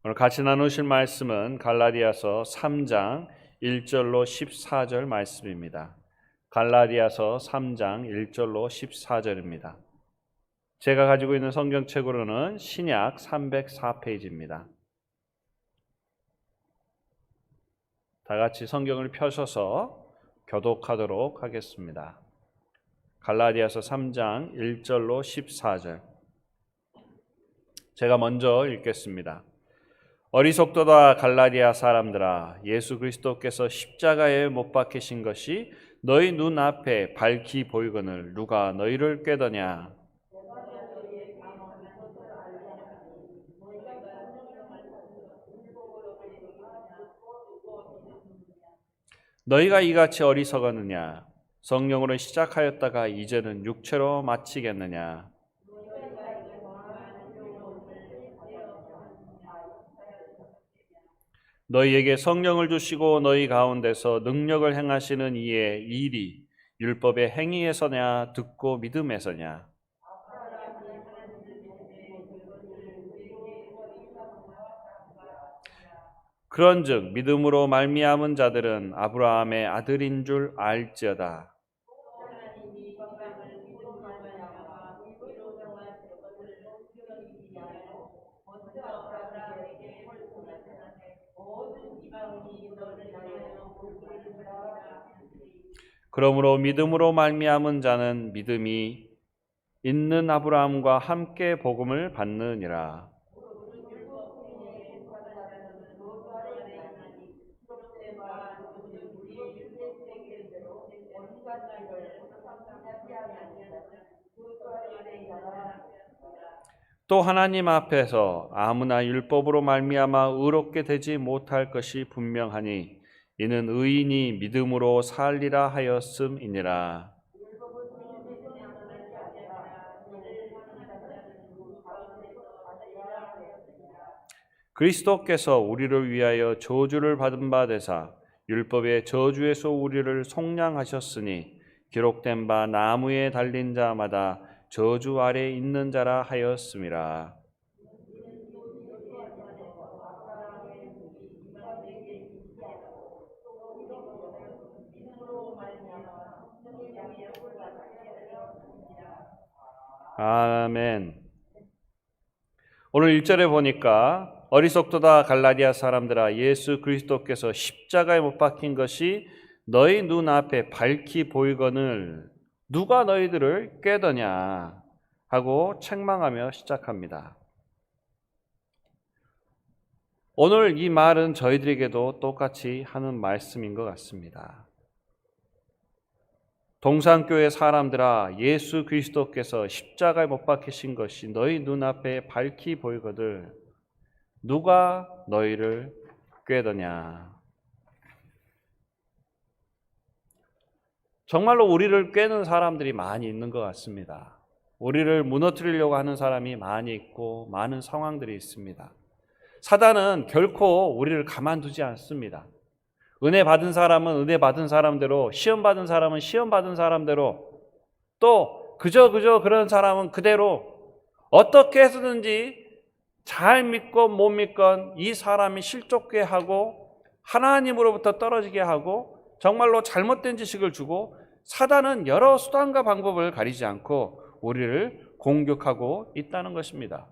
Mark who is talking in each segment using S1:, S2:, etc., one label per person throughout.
S1: 오늘 같이 나누실 말씀은 갈라디아서 3장 1절로 14절 말씀입니다. 갈라디아서 3장 1절로 14절입니다. 제가 가지고 있는 성경책으로는 신약 304페이지입니다. 다 같이 성경을 펴셔서 교독하도록 하겠습니다. 갈라디아서 3장 1절로 14절. 제가 먼저 읽겠습니다. 어리석도다 갈라디아 사람들아, 예수 그리스도께서 십자가에 못 박히신 것이 너희 눈앞에 밝히 보이거늘 누가 너희를 꾀더냐? 너희가 이같이 어리석었느냐? 성령으로 시작하였다가 이제는 육체로 마치겠느냐? 너희에게 성령을 주시고 너희 가운데서 능력을 행하시는 이의 일이 율법의 행위에서냐 듣고 믿음에서냐? 그런즉 믿음으로 말미암은 자들은 아브라함의 아들인 줄 알지어다. 그러므로 믿음으로 말미암은 자는 믿음이 있는 아브라함과 함께 복음을 받느니라. 또 하나님 앞에서 아무나 율법으로 말미암아 의롭게 되지 못할 것이 분명하니 이는 의인이 믿음으로 살리라 하였음이니라. 그리스도께서 우리를 위하여 저주를 받은 바 되사 율법의 저주에서 우리를 속량하셨으니 기록된 바 나무에 달린 자마다 저주 아래 있는 자라 하였음이라. 아멘. 오늘 1절에 보니까 어리석도다 갈라디아 사람들아, 예수 그리스도께서 십자가에 못 박힌 것이 너희 눈앞에 밝히 보이거늘 누가 너희들을 꾀더냐 하고 책망하며 시작합니다. 오늘 이 말은 저희들에게도 똑같이 하는 말씀인 것 같습니다. 동산교회 사람들아, 예수 그리스도께서 십자가에 못 박히신 것이 너희 눈앞에 밝히 보이거늘 누가 너희를 꾀더냐. 정말로 우리를 꾀는 사람들이 많이 있는 것 같습니다. 우리를 무너뜨리려고 하는 사람이 많이 있고 많은 상황들이 있습니다. 사단은 결코 우리를 가만두지 않습니다. 은혜 받은 사람은 은혜 받은 사람대로, 시험 받은 사람은 시험 받은 사람대로, 또 그저 그런 사람은 그대로 어떻게 해서든지 잘 믿건 못 믿건 이 사람이 실족게 하고 하나님으로부터 떨어지게 하고 정말로 잘못된 지식을 주고, 사단은 여러 수단과 방법을 가리지 않고 우리를 공격하고 있다는 것입니다.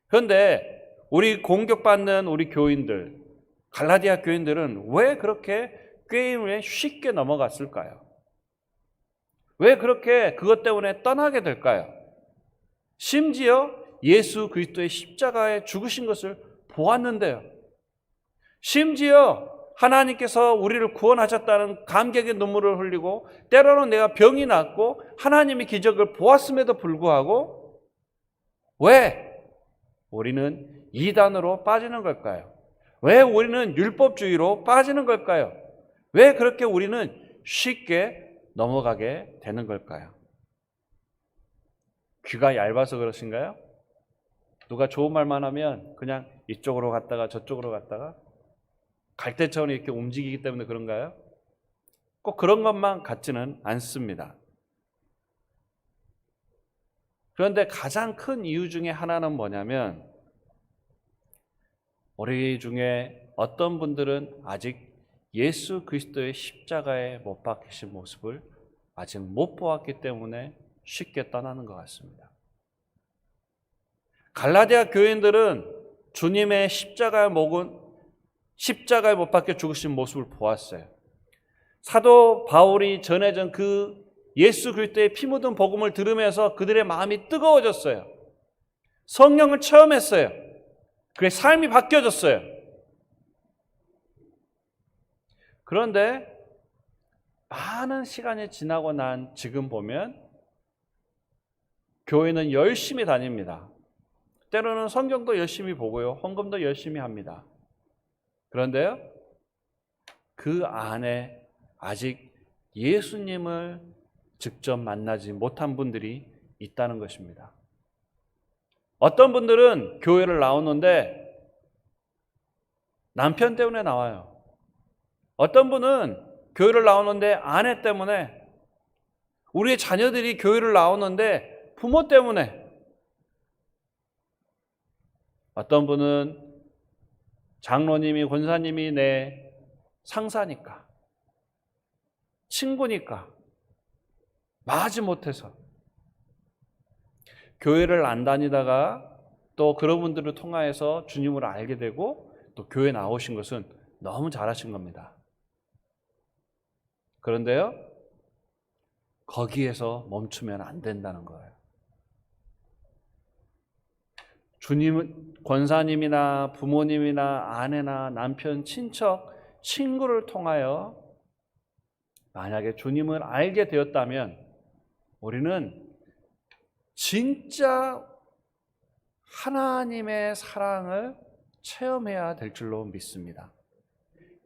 S1: 그런데 우리 공격받는 우리 교인들, 갈라디아 교인들은 왜 그렇게 꾀임에 쉽게 넘어갔을까요? 왜 그렇게 그것 때문에 떠나게 될까요? 심지어 예수 그리스도의 십자가에 죽으신 것을 보았는데요. 심지어 하나님께서 우리를 구원하셨다는 감격의 눈물을 흘리고, 때로는 내가 병이 났고 하나님의 기적을 보았음에도 불구하고 왜 우리는 이단으로 빠지는 걸까요? 왜 우리는 율법주의로 빠지는 걸까요? 왜 그렇게 우리는 쉽게 넘어가게 되는 걸까요? 귀가 얇아서 그러신가요? 누가 좋은 말만 하면 그냥 이쪽으로 갔다가 저쪽으로 갔다가 갈대처럼 이렇게 움직이기 때문에 그런가요? 꼭 그런 것만 같지는 않습니다. 그런데 가장 큰 이유 중에 하나는 뭐냐면 우리 중에 어떤 분들은 아직 예수 그리스도의 십자가에 못 박히신 모습을 아직 못 보았기 때문에 쉽게 떠나는 것 같습니다. 갈라디아 교인들은 주님의 십자가에 못 박혀 죽으신 모습을 보았어요. 사도 바울이 전해준 그 예수 그리스도의 피 묻은 복음을 들으면서 그들의 마음이 뜨거워졌어요. 성령을 체험했어요. 그의 삶이 바뀌어졌어요. 그런데 많은 시간이 지나고 난 지금 보면 교회는 열심히 다닙니다. 때로는 성경도 열심히 보고요. 헌금도 열심히 합니다. 그런데요, 그 안에 아직 예수님을 직접 만나지 못한 분들이 있다는 것입니다. 어떤 분들은 교회를 나오는데 남편 때문에 나와요. 어떤 분은 교회를 나오는데 아내 때문에, 우리의 자녀들이 교회를 나오는데 부모 때문에, 어떤 분은 장로님이, 권사님이 내 상사니까, 친구니까, 마지 못해서. 교회를 안 다니다가 또 그런 분들을 통하여서 주님을 알게 되고 또 교회 나오신 것은 너무 잘하신 겁니다. 그런데요, 거기에서 멈추면 안 된다는 거예요. 주님은 권사님이나 부모님이나 아내나 남편, 친척, 친구를 통하여 만약에 주님을 알게 되었다면 우리는 진짜 하나님의 사랑을 체험해야 될 줄로 믿습니다.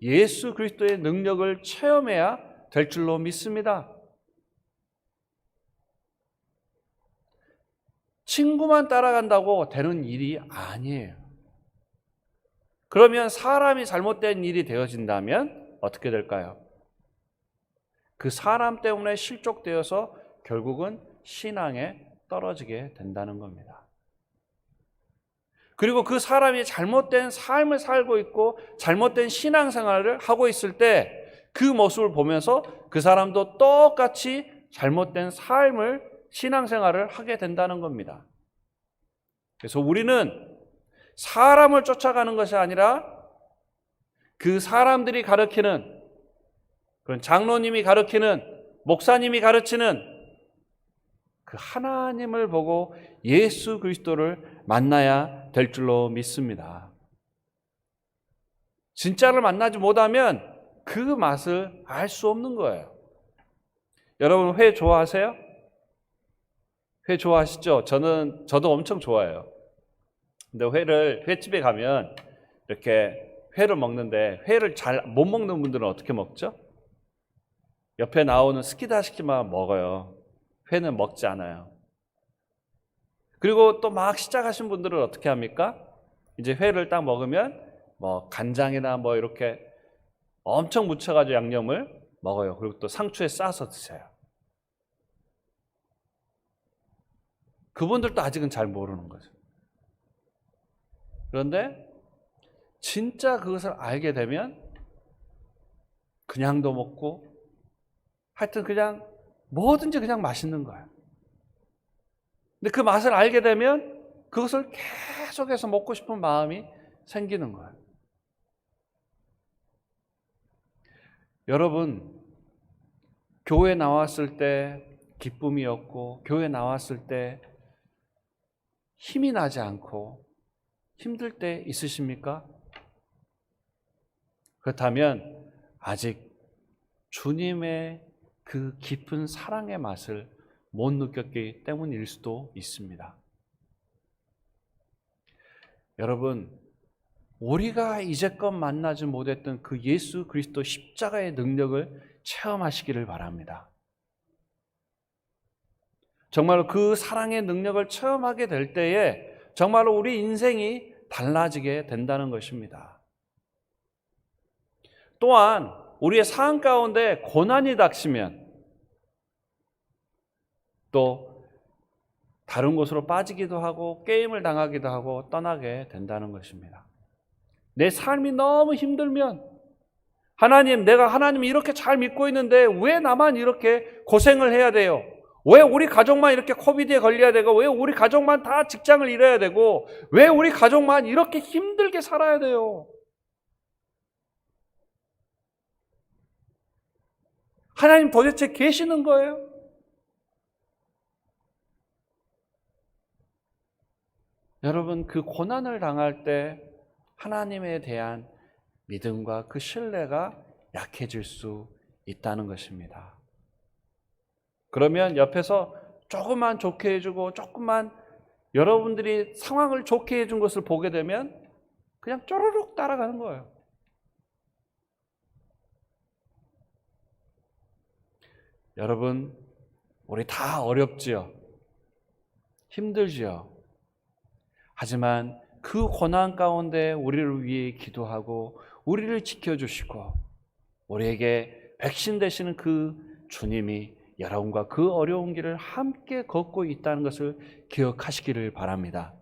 S1: 예수 그리스도의 능력을 체험해야 될 줄로 믿습니다. 친구만 따라간다고 되는 일이 아니에요. 그러면 사람이 잘못된 일이 되어진다면 어떻게 될까요? 그 사람 때문에 실족되어서 결국은 신앙에 떨어지게 된다는 겁니다. 그리고 그 사람이 잘못된 삶을 살고 있고 잘못된 신앙생활을 하고 있을 때 그 모습을 보면서 그 사람도 똑같이 잘못된 삶을, 신앙생활을 하게 된다는 겁니다. 그래서 우리는 사람을 쫓아가는 것이 아니라 그 사람들이 가르치는, 그런 장로님이 가르치는, 목사님이 가르치는 그 하나님을 보고 예수 그리스도를 만나야 될 줄로 믿습니다. 진짜를 만나지 못하면 그 맛을 알 수 없는 거예요. 여러분, 회 좋아하세요? 회 좋아하시죠? 저도 엄청 좋아해요. 근데 횟집에 가면 이렇게 회를 먹는데 회를 잘 못 먹는 분들은 어떻게 먹죠? 옆에 나오는 스키다시키만 먹어요. 회는 먹지 않아요. 그리고 또 막 시작하신 분들은 어떻게 합니까? 이제 회를 딱 먹으면 뭐 간장이나 뭐 이렇게 엄청 묻혀가지고 양념을 먹어요. 그리고 또 상추에 싸서 드세요. 그분들도 아직은 잘 모르는 거죠. 그런데 진짜 그것을 알게 되면 그냥도 먹고 하여튼 그냥 뭐든지 그냥 맛있는 거예요. 근데 그 맛을 알게 되면 그것을 계속해서 먹고 싶은 마음이 생기는 거예요. 여러분, 교회 나왔을 때 기쁨이었고 교회 나왔을 때 힘이 나지 않고 힘들 때 있으십니까? 그렇다면 아직 주님의 그 깊은 사랑의 맛을 못 느꼈기 때문일 수도 있습니다. 여러분, 우리가 이제껏 만나지 못했던 그 예수 그리스도 십자가의 능력을 체험하시기를 바랍니다. 정말로 그 사랑의 능력을 체험하게 될 때에 정말로 우리 인생이 달라지게 된다는 것입니다. 또한 우리의 삶 가운데 고난이 닥치면 또 다른 곳으로 빠지기도 하고 게임을 당하기도 하고 떠나게 된다는 것입니다. 내 삶이 너무 힘들면 하나님, 내가 하나님 이렇게 잘 믿고 있는데 왜 나만 이렇게 고생을 해야 돼요? 왜 우리 가족만 이렇게 코비드에 걸려야 되고, 왜 우리 가족만 다 직장을 잃어야 되고, 왜 우리 가족만 이렇게 힘들게 살아야 돼요? 하나님 도대체 계시는 거예요? 여러분, 그 고난을 당할 때 하나님에 대한 믿음과 그 신뢰가 약해질 수 있다는 것입니다. 그러면 옆에서 조금만 좋게 해주고 조금만 여러분들이 상황을 좋게 해준 것을 보게 되면 그냥 쪼르륵 따라가는 거예요. 여러분, 우리 다 어렵지요. 힘들지요. 하지만 그 고난 가운데 우리를 위해 기도하고 우리를 지켜주시고 우리에게 백신 되시는 그 주님이 여러분과 그 어려운 길을 함께 걷고 있다는 것을 기억하시기를 바랍니다.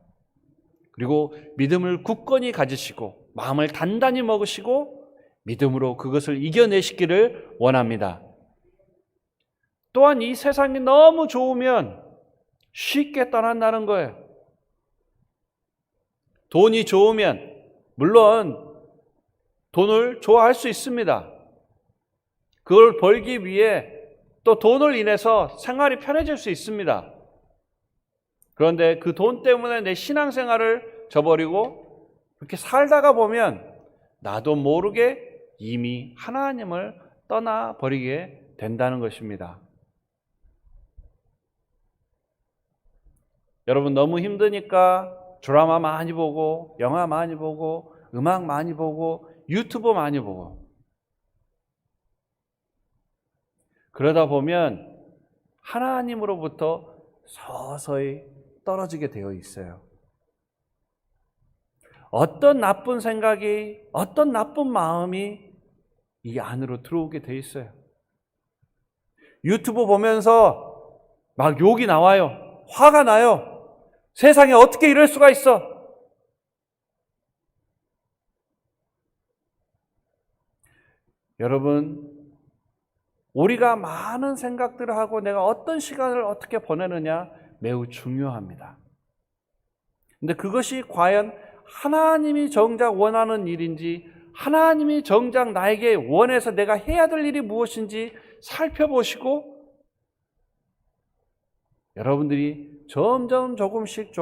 S1: 그리고 믿음을 굳건히 가지시고 마음을 단단히 먹으시고 믿음으로 그것을 이겨내시기를 원합니다. 또한 이 세상이 너무 좋으면 쉽게 떠난다는 거예요. 돈이 좋으면 물론 돈을 좋아할 수 있습니다. 그걸 벌기 위해 또 돈을 인해서 생활이 편해질 수 있습니다. 그런데 그 돈 때문에 내 신앙생활을 저버리고 그렇게 살다가 보면 나도 모르게 이미 하나님을 떠나버리게 된다는 것입니다. 여러분, 너무 힘드니까 드라마 많이 보고 영화 많이 보고 음악 많이 보고 유튜브 많이 보고 그러다 보면 하나님으로부터 서서히 떨어지게 되어 있어요. 어떤 나쁜 생각이, 어떤 나쁜 마음이 이 안으로 들어오게 돼 있어요. 유튜브 보면서 막 욕이 나와요. 화가 나요. 세상에 어떻게 이럴 수가 있어? 여러분, 우리가 많은 생각들을 하고 내가 어떤 시간을 어떻게 보내느냐 매우 중요합니다. 근데 그것이 과연 하나님이 정작 원하는 일인지, 하나님이 정작 나에게 원해서 내가 해야 될 일이 무엇인지 살펴보시고 여러분들이 점점 조금씩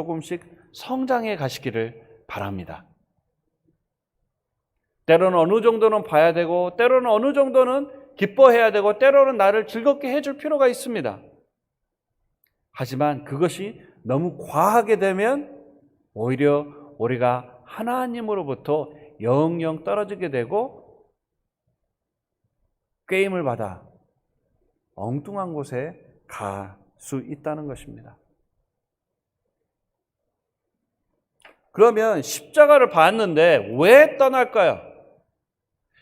S1: 성장해 가시기를 바랍니다. 때로는 어느 정도는 봐야 되고 때로는 어느 정도는 기뻐해야 되고 때로는 나를 즐겁게 해줄 필요가 있습니다. 하지만 그것이 너무 과하게 되면 오히려 우리가 하나님으로부터 영영 떨어지게 되고 꾀임을 받아 엉뚱한 곳에 갈 수 있다는 것입니다. 그러면 십자가를 봤는데 왜 떠날까요?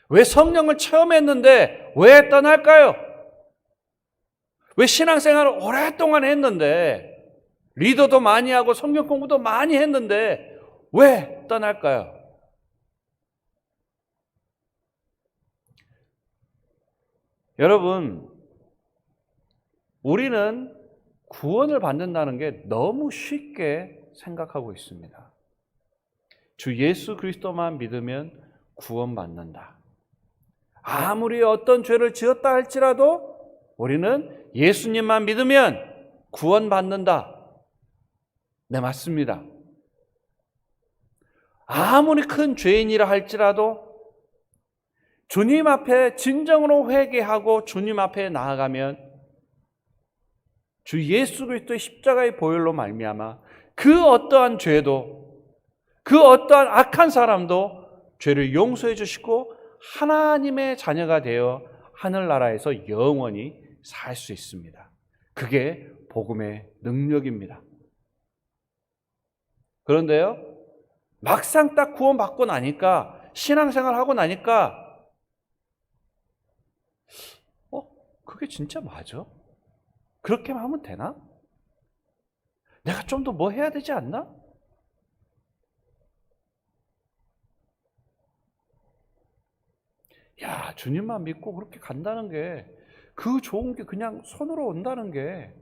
S1: 왜 성령을 체험했는데 왜 떠날까요? 왜 신앙생활을 오랫동안 했는데 리더도 많이 하고 성경 공부도 많이 했는데 왜 떠날까요? 여러분, 우리는 구원을 받는다는 게 너무 쉽게 생각하고 있습니다. 주 예수 그리스도만 믿으면 구원받는다. 아무리 어떤 죄를 지었다 할지라도 우리는 예수님만 믿으면 구원받는다. 네, 맞습니다. 아무리 큰 죄인이라 할지라도 주님 앞에 진정으로 회개하고 주님 앞에 나아가면 주 예수 그리스도의 십자가의 보혈로 말미암아 그 어떠한 죄도 그 어떠한 악한 사람도 죄를 용서해 주시고 하나님의 자녀가 되어 하늘나라에서 영원히 살 수 있습니다. 그게 복음의 능력입니다. 그런데요, 막상 딱 구원받고 나니까 신앙생활하고 나니까 그게 진짜 맞아? 그렇게 하면 되나? 내가 좀 더 뭐 해야 되지 않나? 야, 주님만 믿고 그렇게 간다는 게, 그 좋은 게 그냥 손으로 온다는 게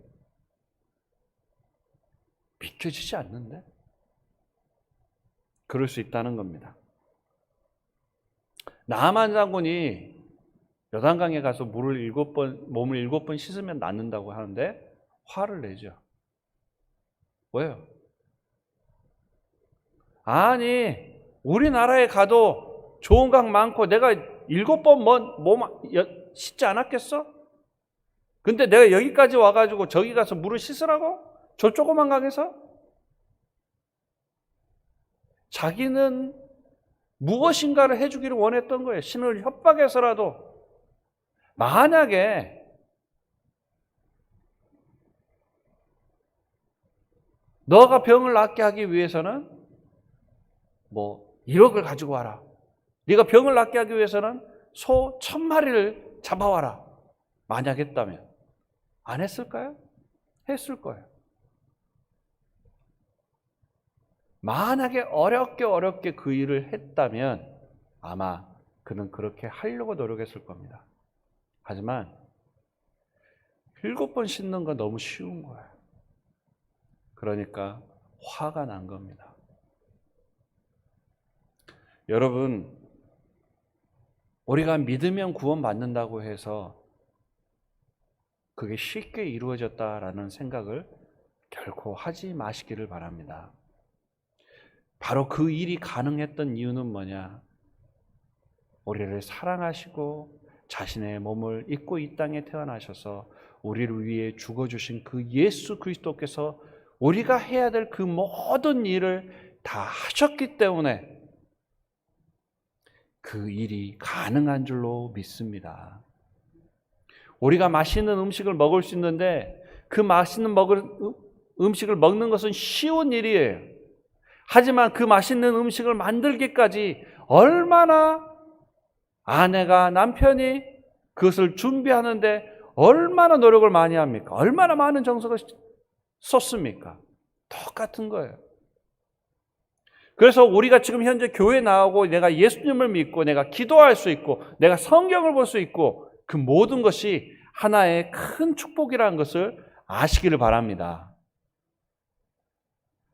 S1: 믿겨지지 않는데? 그럴 수 있다는 겁니다. 나만 장군이 요단강에 가서 몸을 7번 씻으면 낫는다고 하는데 화를 내죠. 왜요? 아니, 우리나라에 가도 좋은 강 많고 내가 7번 몸 씻지 않았겠어? 근데 내가 여기까지 와가지고 저기 가서 물을 씻으라고? 저 조그만 강에서? 자기는 무엇인가를 해주기를 원했던 거예요. 신을 협박해서라도. 만약에 너가 병을 낫게 하기 위해서는 1억을 가지고 와라. 네가 병을 낫게 하기 위해서는 소 1000마리를 잡아와라. 만약 했다면 안 했을까요? 했을 거예요. 만약에 어렵게 그 일을 했다면 아마 그는 그렇게 하려고 노력했을 겁니다. 하지만 7번 씻는 건 너무 쉬운 거예요. 그러니까 화가 난 겁니다. 여러분, 우리가 믿으면 구원받는다고 해서 그게 쉽게 이루어졌다라는 생각을 결코 하지 마시기를 바랍니다. 바로 그 일이 가능했던 이유는 뭐냐? 우리를 사랑하시고 자신의 몸을 입고 이 땅에 태어나셔서 우리를 위해 죽어주신 그 예수 그리스도께서 우리가 해야 될 그 모든 일을 다 하셨기 때문에 그 일이 가능한 줄로 믿습니다. 우리가 맛있는 음식을 먹을 수 있는데 그 맛있는 음식을 먹는 것은 쉬운 일이에요. 하지만 그 맛있는 음식을 만들기까지 얼마나 아내가 남편이 그것을 준비하는데 얼마나 노력을 많이 합니까? 얼마나 많은 정성을 쏟습니까? 똑같은 거예요. 그래서 우리가 지금 현재 교회에 나오고 내가 예수님을 믿고 내가 기도할 수 있고 내가 성경을 볼 수 있고 그 모든 것이 하나의 큰 축복이라는 것을 아시기를 바랍니다.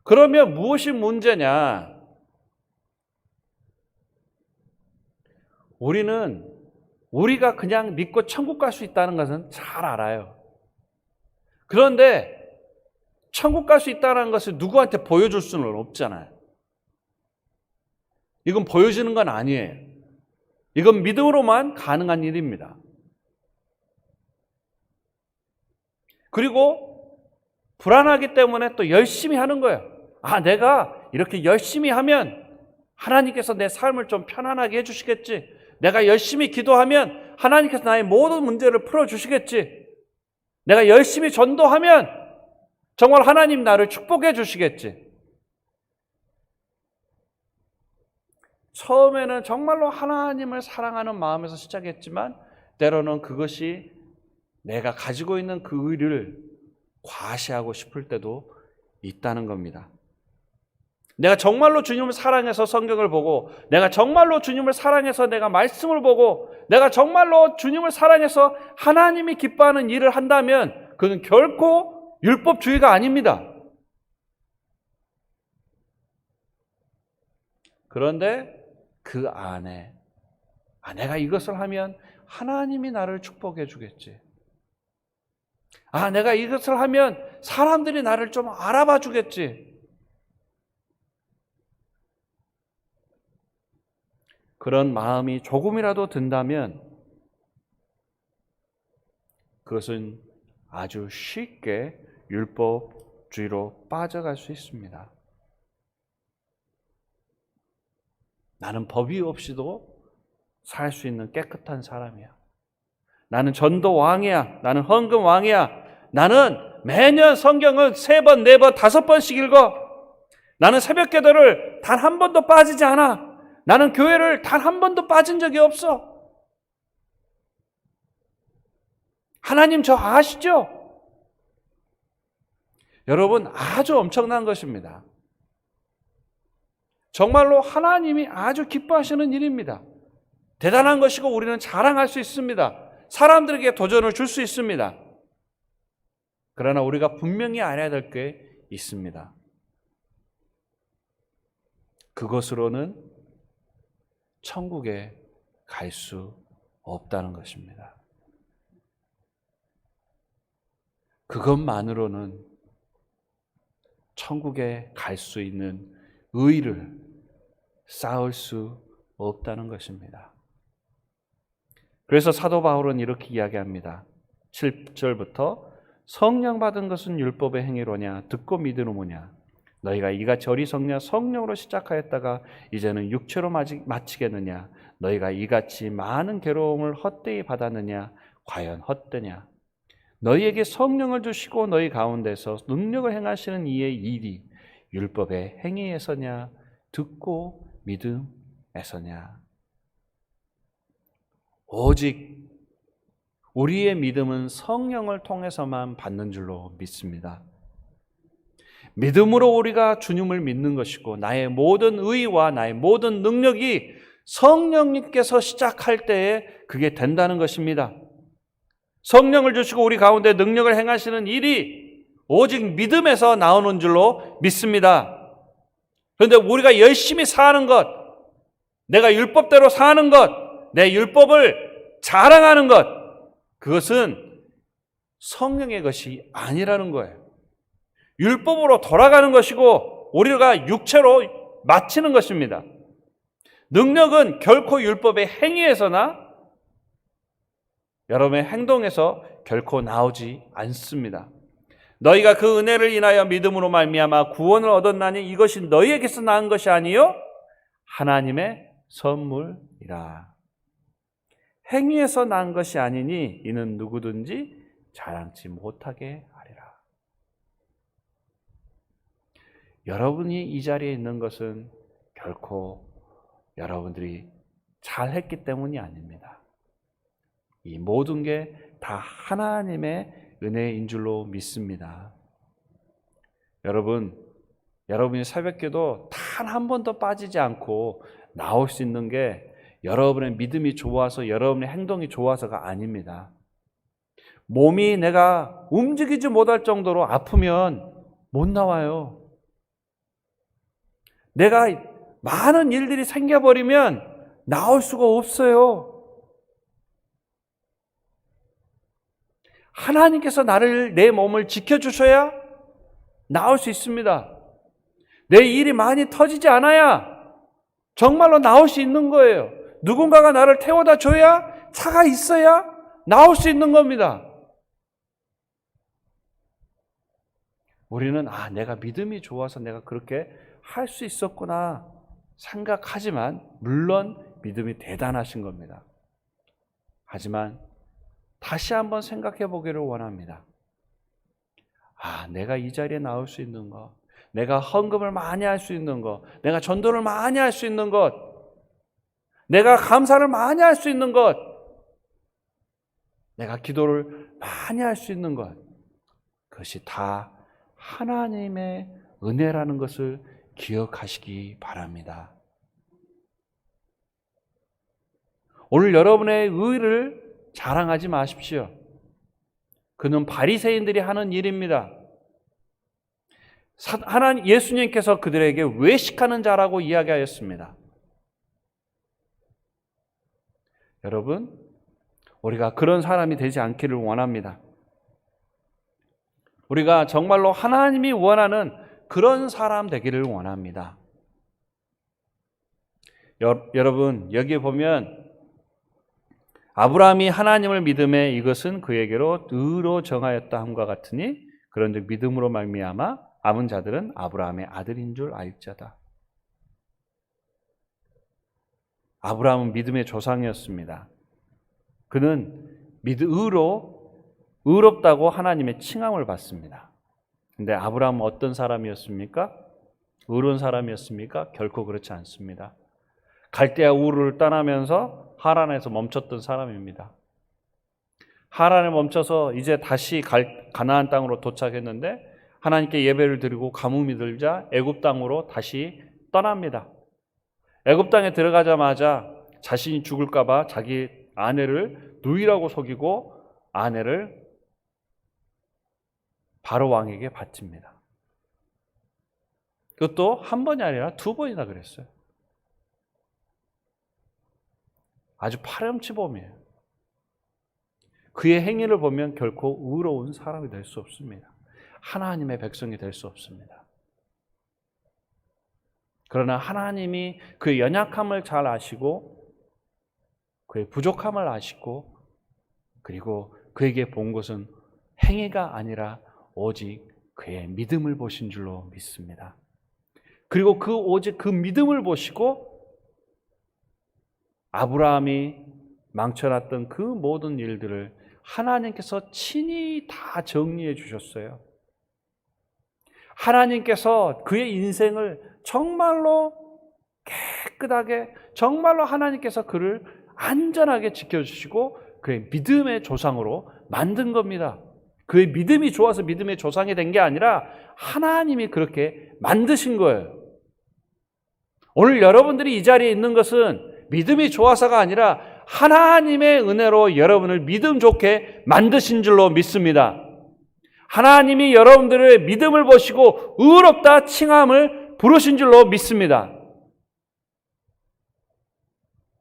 S1: 그러면 무엇이 문제냐? 우리가 그냥 믿고 천국 갈 수 있다는 것은 잘 알아요. 그런데 천국 갈 수 있다는 것을 누구한테 보여줄 수는 없잖아요. 이건 보여지는 건 아니에요. 이건 믿음으로만 가능한 일입니다. 그리고 불안하기 때문에 또 열심히 하는 거예요. 내가 이렇게 열심히 하면 하나님께서 내 삶을 좀 편안하게 해주시겠지. 내가 열심히 기도하면 하나님께서 나의 모든 문제를 풀어주시겠지. 내가 열심히 전도하면 정말 하나님 나를 축복해 주시겠지. 처음에는 정말로 하나님을 사랑하는 마음에서 시작했지만 때로는 그것이 내가 가지고 있는 그 의를 과시하고 싶을 때도 있다는 겁니다. 내가 정말로 주님을 사랑해서 성경을 보고 내가 정말로 주님을 사랑해서 내가 말씀을 보고 내가 정말로 주님을 사랑해서 하나님이 기뻐하는 일을 한다면 그는 결코 율법주의가 아닙니다. 그런데 그 안에 내가 이것을 하면 하나님이 나를 축복해 주겠지. 내가 이것을 하면 사람들이 나를 좀 알아봐 주겠지. 그런 마음이 조금이라도 든다면 그것은 아주 쉽게 율법주의로 빠져갈 수 있습니다. 나는 법이 없이도 살 수 있는 깨끗한 사람이야. 나는 전도 왕이야. 나는 헌금 왕이야. 나는 매년 성경은 3번, 4번, 5번씩 읽어. 나는 새벽 기도를 단 한 번도 빠지지 않아. 나는 교회를 단 한 번도 빠진 적이 없어. 하나님 저 아시죠? 여러분 아주 엄청난 것입니다. 정말로 하나님이 아주 기뻐하시는 일입니다. 대단한 것이고 우리는 자랑할 수 있습니다. 사람들에게 도전을 줄 수 있습니다. 그러나 우리가 분명히 알아야 될 게 있습니다. 그것으로는 천국에 갈 수 없다는 것입니다. 그것만으로는 천국에 갈 수 있는 의의를 쌓을 수 없다는 것입니다. 그래서 사도 바울은 이렇게 이야기합니다. 7절부터 성령 받은 것은 율법의 행위로냐 듣고 믿으노냐 너희가 이같이 어리석냐 성령으로 시작하였다가 이제는 육체로 마치겠느냐 너희가 이같이 많은 괴로움을 헛되이 받았느냐 과연 헛되냐 너희에게 성령을 주시고 너희 가운데서 능력을 행하시는 이의 일이 율법의 행위에서냐 듣고 믿음에서냐 오직 우리의 믿음은 성령을 통해서만 받는 줄로 믿습니다. 믿음으로 우리가 주님을 믿는 것이고 나의 모든 의와 나의 모든 능력이 성령님께서 시작할 때에 그게 된다는 것입니다. 성령을 주시고 우리 가운데 능력을 행하시는 일이 오직 믿음에서 나오는 줄로 믿습니다. 그런데 우리가 열심히 사는 것, 내가 율법대로 사는 것, 내 율법을 자랑하는 것, 그것은 성령의 것이 아니라는 거예요. 율법으로 돌아가는 것이고 우리가 육체로 마치는 것입니다. 능력은 결코 율법의 행위에서나 여러분의 행동에서 결코 나오지 않습니다. 너희가 그 은혜를 인하여 믿음으로 말미암아 구원을 얻었나니 이것이 너희에게서 나은 것이 아니요 하나님의 선물이라. 행위에서 난 것이 아니니 이는 누구든지 자랑치 못하게 하리라. 여러분이 이 자리에 있는 것은 결코 여러분들이 잘했기 때문이 아닙니다. 이 모든 게 다 하나님의 은혜인 줄로 믿습니다. 여러분이 새벽기도 단 한 번도 빠지지 않고 나올 수 있는 게 여러분의 믿음이 좋아서 여러분의 행동이 좋아서가 아닙니다. 몸이 내가 움직이지 못할 정도로 아프면 못 나와요. 내가 많은 일들이 생겨버리면 나올 수가 없어요. 하나님께서 내 몸을 지켜주셔야 나올 수 있습니다. 내 일이 많이 터지지 않아야 정말로 나올 수 있는 거예요. 누군가가 나를 태워다 줘야 차가 있어야 나올 수 있는 겁니다. 우리는 내가 믿음이 좋아서 내가 그렇게 할 수 있었구나 생각하지만 물론 믿음이 대단하신 겁니다. 하지만 다시 한번 생각해 보기를 원합니다. 내가 이 자리에 나올 수 있는 것, 내가 헌금을 많이 할 수 있는 것, 내가 전도를 많이 할 수 있는 것, 내가 감사를 많이 할 수 있는 것, 내가 기도를 많이 할 수 있는 것, 그것이 다 하나님의 은혜라는 것을 기억하시기 바랍니다. 오늘 여러분의 의를 자랑하지 마십시오. 그는 바리새인들이 하는 일입니다. 하나님 예수님께서 그들에게 외식하는 자라고 이야기하였습니다. 여러분, 우리가 그런 사람이 되지 않기를 원합니다. 우리가 정말로 하나님이 원하는 그런 사람 되기를 원합니다. 여러분, 여기에 보면 아브라함이 하나님을 믿음에 이것은 그에게로 의로 정하였다 함과 같으니 그런즉 믿음으로 말미암아 남은 자들은 아브라함의 아들인 줄 알자다. 아브라함은 믿음의 조상이었습니다. 그는 의롭다고 하나님의 칭함을 받습니다. 근데 아브라함은 어떤 사람이었습니까? 의로운 사람이었습니까? 결코 그렇지 않습니다. 갈대아 우르를 떠나면서 하란에서 멈췄던 사람입니다. 하란에 멈춰서 이제 다시 가나안 땅으로 도착했는데 하나님께 예배를 드리고 가뭄이 들자 애굽 땅으로 다시 떠납니다. 애굽 땅에 들어가자마자 자신이 죽을까봐 자기 아내를 누이라고 속이고 아내를 바로 왕에게 바칩니다. 그것도 한 번이 아니라 두 번이나 그랬어요. 아주 파렴치범이에요. 그의 행위를 보면 결코 의로운 사람이 될 수 없습니다. 하나님의 백성이 될 수 없습니다. 그러나 하나님이 그의 연약함을 잘 아시고 그의 부족함을 아시고 그리고 그에게 본 것은 행위가 아니라 오직 그의 믿음을 보신 줄로 믿습니다. 그리고 오직 그 믿음을 보시고 아브라함이 망쳐놨던 그 모든 일들을 하나님께서 친히 다 정리해 주셨어요. 하나님께서 그의 인생을 정말로 깨끗하게, 정말로 하나님께서 그를 안전하게 지켜주시고 그의 믿음의 조상으로 만든 겁니다. 그의 믿음이 좋아서 믿음의 조상이 된 게 아니라 하나님이 그렇게 만드신 거예요. 오늘 여러분들이 이 자리에 있는 것은 믿음이 좋아서가 아니라 하나님의 은혜로 여러분을 믿음 좋게 만드신 줄로 믿습니다. 하나님이 여러분들의 믿음을 보시고 의롭다 칭함을 부르신 줄로 믿습니다.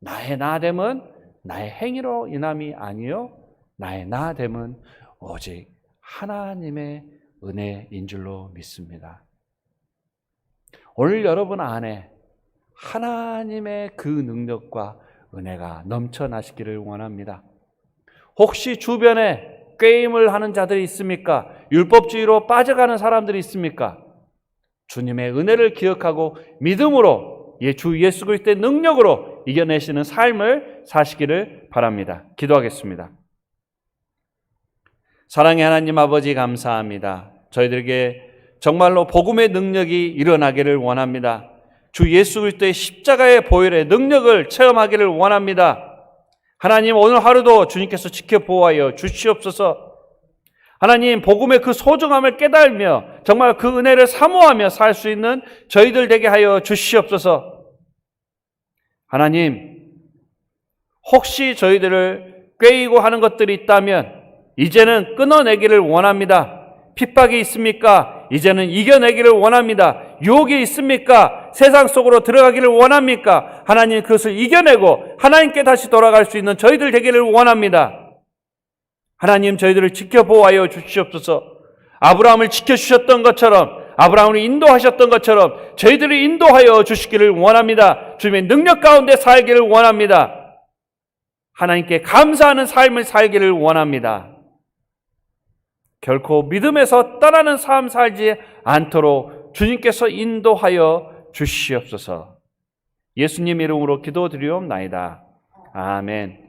S1: 나의 나됨은 나의 행위로 인함이 아니요 나의 나됨은 오직 하나님의 은혜인 줄로 믿습니다. 오늘 여러분 안에 하나님의 그 능력과 은혜가 넘쳐나시기를 원합니다. 혹시 주변에 게임을 하는 자들이 있습니까? 율법주의로 빠져가는 사람들이 있습니까? 주님의 은혜를 기억하고 믿음으로 주 예수 그리스도의 능력으로 이겨내시는 삶을 사시기를 바랍니다. 기도하겠습니다. 사랑의 하나님 아버지 감사합니다. 저희들에게 정말로 복음의 능력이 일어나기를 원합니다. 주 예수 그리스도의 십자가의 보혈의 능력을 체험하기를 원합니다. 하나님 오늘 하루도 주님께서 지켜보아여 주시옵소서. 하나님 복음의 그 소중함을 깨달으며 정말 그 은혜를 사모하며 살 수 있는 저희들 되게 하여 주시옵소서. 하나님 혹시 저희들을 꾀이고 하는 것들이 있다면 이제는 끊어내기를 원합니다. 핍박이 있습니까? 이제는 이겨내기를 원합니다. 유혹이 있습니까? 세상 속으로 들어가기를 원합니까? 하나님 그것을 이겨내고 하나님께 다시 돌아갈 수 있는 저희들 되기를 원합니다. 하나님 저희들을 지켜보아여 주시옵소서. 아브라함을 지켜주셨던 것처럼 아브라함을 인도하셨던 것처럼 저희들을 인도하여 주시기를 원합니다. 주님의 능력 가운데 살기를 원합니다. 하나님께 감사하는 삶을 살기를 원합니다. 결코 믿음에서 떠나는 삶 살지 않도록 주님께서 인도하여 주시옵소서. 예수님 이름으로 기도드리옵나이다. 아멘.